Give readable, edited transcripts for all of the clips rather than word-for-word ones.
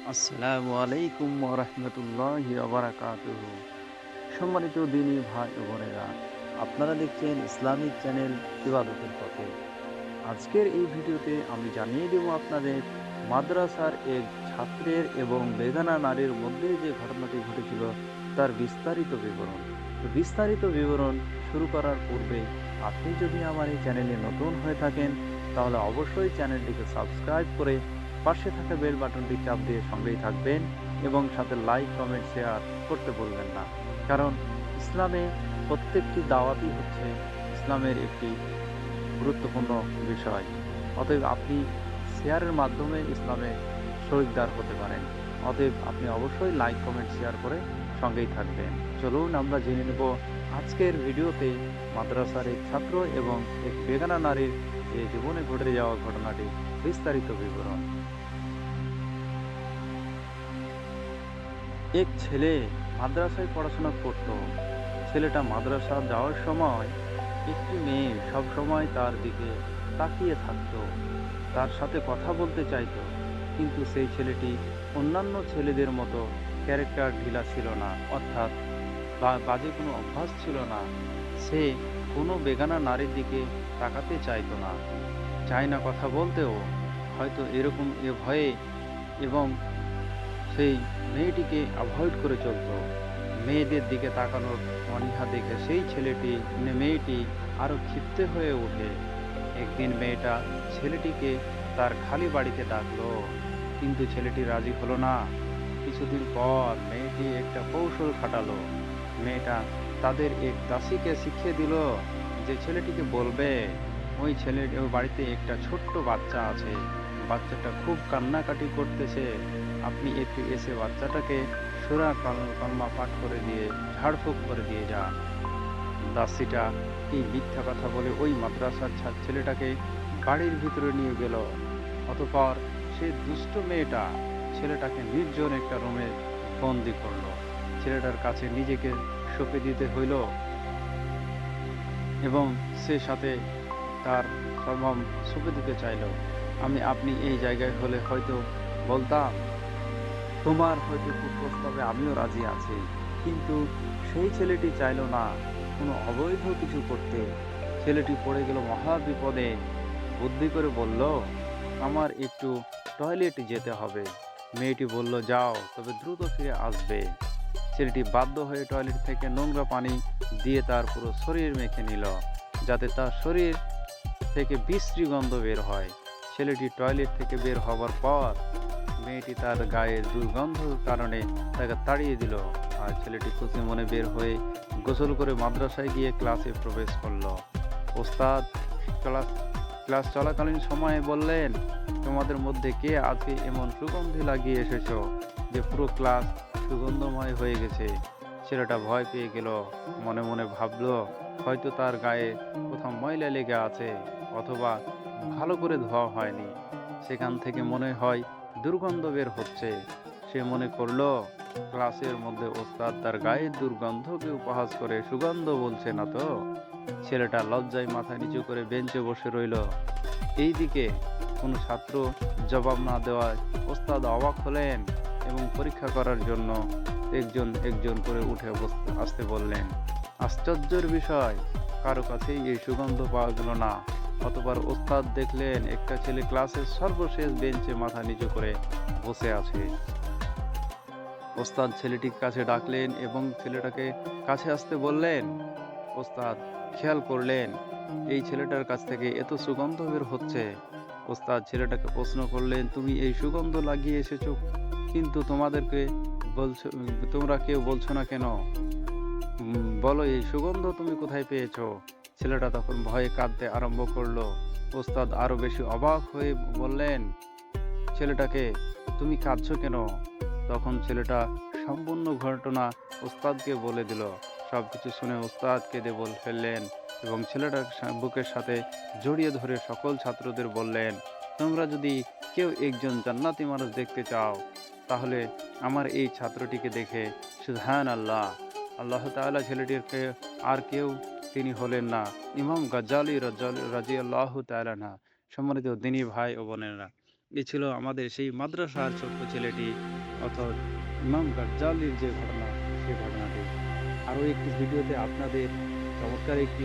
আসসালামু আলাইকুম ওয়া রাহমাতুল্লাহি ওয়া বারাকাতুহু। সম্মানিত দিনী ভাই ও বোনেরা, আপনারা দেখছেন ইসলামিক চ্যানেল ইবাদতের পথে। আজকের এই ভিডিওতে আমি জানিয়ে দেব আপনাদের মাদ্রাসার এক ছাত্রের এবং বেগানা নারীর মধ্যে যে ঘটনাটি ঘটেছিল তার বিস্তারিত বিবরণ। তো বিস্তারিত বিবরণ শুরু করার পূর্বে আপনি যদি আমার এই চ্যানেলে নতুন হয়ে থাকেন তাহলে অবশ্যই চ্যানেলটিকে সাবস্ক্রাইব করে পাশে থাকা বেল বাটনটি চাপ দিয়ে সঙ্গেই থাকবেন এবং সাথে লাইক কমেন্ট শেয়ার করতে ভুলবেন না। কারণ ইসলামে প্রত্যেকটি দাওয়াতই হচ্ছে ইসলামের একটি গুরুত্বপূর্ণ বিষয়। অতএব আপনি শেয়ারের মাধ্যমে ইসলামে শরিকদার হতে পারেন। অতএব আপনি অবশ্যই লাইক কমেন্ট শেয়ার করে সঙ্গেই থাকবেন। চলুন আমরা জেনে নেব আজকের ভিডিওতে মাদ্রাসার এক ছাত্র এবং এক বেগানা নারীর যে জীবনে ঘটে যাওয়া ঘটনাটি বিস্তারিত বিবরণ। এক ছেলে মাদ্রাসায় পড়াশোনা করত। ছেলেটা মাদ্রাসা যাওয়ার সময় একটি মেয়ে সব সময় তার দিকে তাকিয়ে থাকত, তার সাথে কথা বলতে চাইতো। কিন্তু সেই ছেলেটি অন্যান্য ছেলেদের মতো ক্যারেক্টার ঢিলা ছিল না, অর্থাৎ বাজে কোনো অভ্যাস ছিল না। সে কোনো বেগানা নারীর দিকে তাকাতে চাইতো না, চায় না কথা বলতেও, হয়তো এরকম ভয়ে, এবং সেই মেয়েটিকে অ্যাভয়েড করে চলতো। মেয়েদের দিকে তাকানোর অনীহা দেখে সেই মেয়েটি আরো ক্ষিপ্ত হয়ে ওঠে। একদিন মেয়েটা ছেলেটিকে তার খালি বাড়িতে ডাকলো, কিন্তু ছেলেটি রাজি হলো না। কিছুদিন পর মেয়েটি একটা কৌশল খাটালো। মেয়েটা তাদের এক দাসীকে শিখিয়ে দিল যে ছেলেটিকে বলবে ওই বাড়িতে একটা ছোট্ট বাচ্চা আছে, বাচ্চাটা খুব কান্নাকাটি করতেছে, আপনি একটু এসে বাচ্চাটাকে কলমা পাঠ করে দিয়ে ঝাড়ফুঁক করে দিয়ে যান। দাসীটা এই মিথ্যা কথা বলে ওই মাদ্রাসার ছেলেটাকে বাড়ির ভিতরে নিয়ে গেল। অতঃপর সে দুষ্ট মেয়েটা ছেলেটাকে নির্জন একটা রুমে বন্দি করলো। ছেলেটার কাছে নিজেকে সঁপে দিতে হইল এবং সে সাথে তার সর্বম সঁপে দিতে চাইল। আপনি এই জায়গায় হলে হয়তো বলতাম তোমার হয়তো কুপ্রস্তাবে আমিও রাজি আছি। কিন্তু সেই ছেলেটি চাইল না কোনো অবৈধ কিছু করতে। ছেলেটি পড়ে গেল মহা বিপদে। বুদ্ধি করে বলল, আমার একটু টয়লেটে যেতে হবে। মেয়েটি বলল, যাও, তবে দ্রুত ফিরে আসবে। ছেলেটি বাধ্য হয়ে টয়লেট থেকে নোংরা পানি দিয়ে তার পুরো শরীর মেখে নিল, যাতে তার শরীর থেকে বিশ্রী গন্ধ বের হয়। ছেলেটি টয়লেট থেকে বের হবার পর মেয়েটি তার গায়ের দুর্গন্ধর কারণে তাকে তাড়িয়ে দিল। আর ছেলেটি খুশি মনে বের হয়ে গোসল করে মাদ্রাসায় গিয়ে ক্লাসে প্রবেশ করলো। ওস্তাদ ক্লাস ক্লাস চলাকালীন সময়ে বললেন, তোমাদের মধ্যে কে আজকে এমন সুগন্ধি লাগিয়ে এসেছো যে পুরো ক্লাস সুগন্ধময় হয়ে গেছে? ছেলেটা ভয় পেয়ে গেল। মনে মনে ভাবলো হয়তো তার গায়ে কোথাও ময়লা লেগে আছে, অথবা ভালো করে ধোয়া হয়নি, সেখান থেকে মনে হয় দুর্গন্ধ বের হচ্ছে। সে মনে করলো ক্লাসের মধ্যে ওস্তাদ তার গায়ের দুর্গন্ধকে উপহাস করে সুগন্ধ বলছে না তো। ছেলেটা লজ্জায় মাথা নিচু করে বেঞ্চে বসে রইল। এইদিকে কোনো ছাত্র জবাব না দেওয়ায় ওস্তাদ অবাক হলেন এবং পরীক্ষা করার জন্য একজন একজন করে উঠে আসতে বললেন। আশ্চর্যের বিষয়, কারো কাছেই এই সুগন্ধ পাওয়া গেল না। অতঃপর ওস্তাদ দেখলেন একটা ছেলে ক্লাসের সর্বশেষ বেঞ্চে মাথা নিচু করে বসে আছে। ওস্তাদ ছেলেটির কাছে ডাকলেন এবং ছেলেটাকে কাছে আসতে বললেন। ওস্তাদ খেয়াল করলেন এই ছেলেটার কাছ থেকে এত সুগন্ধ বের হচ্ছে। ওস্তাদ ছেলেটাকে প্রশ্ন করলেন, তুমি এই সুগন্ধ লাগিয়ে এসেছো, কিন্তু তোমরা কেউ বলছো না কেন? বলো, এই সুগন্ধ তুমি কোথায় পেয়েছো? ছেলেটা তখন ভয়ে কাঁদতে আরম্ভ করলো। ওস্তাদ আরো বেশি অবাক হয়ে বললেন ছেলেটাকে, তুমি কাঁদছো কেন? তখন ছেলেটা সম্পূর্ণ ঘটনা ওস্তাদকে বলে দিল। সবকিছু শুনে ওস্তাদ কেঁদে ফেললেন এবং ছেলেটার বুকের সাথে জড়িয়ে ধরে সকল ছাত্রদের বললেন, তোমরা যদি কেউ একজন জান্নাতি মানুষ দেখতে চাও তাহলে আমার এই ছাত্রটিকে দেখে সুবহানাল্লাহ। আল্লাহ তাআলা ছেলেটিকে আর কেউ তিনি হলেন না ইমাম গাজ্জালী রাদিয়াল্লাহু তাআলা না। সম্মানিত দিনী ভাই ও বোনেরা, এ ছিল আমাদের সেই মাদ্রাসার ছোট্ট ছেলেটি অর্থাৎ ইমাম গাজ্জালির যে ঘটনা, সেই ঘটনাটি। আরও একটি ভিডিওতে আপনাদের চমৎকার একটি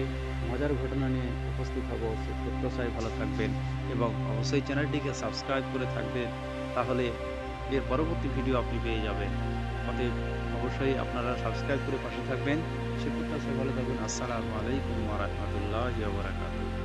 মজার ঘটনা নিয়ে উপস্থিত হব। সে প্রত্যাশায় ভালো থাকবেন এবং অবশ্যই চ্যানেলটিকে সাবস্ক্রাইব করে থাকবেন, তাহলে এর পরবর্তী ভিডিও আপনি পেয়ে যাবেন। অতএব অবশ্যই আপনারা সাবস্ক্রাইব করে পাশে থাকবেন। সে প্রত্যাশায় ভালো থাকবেন। আসসালামু আলাইকুম ওয়া রাহমাতুল্লাহি ওয়া বারাকাতুহু।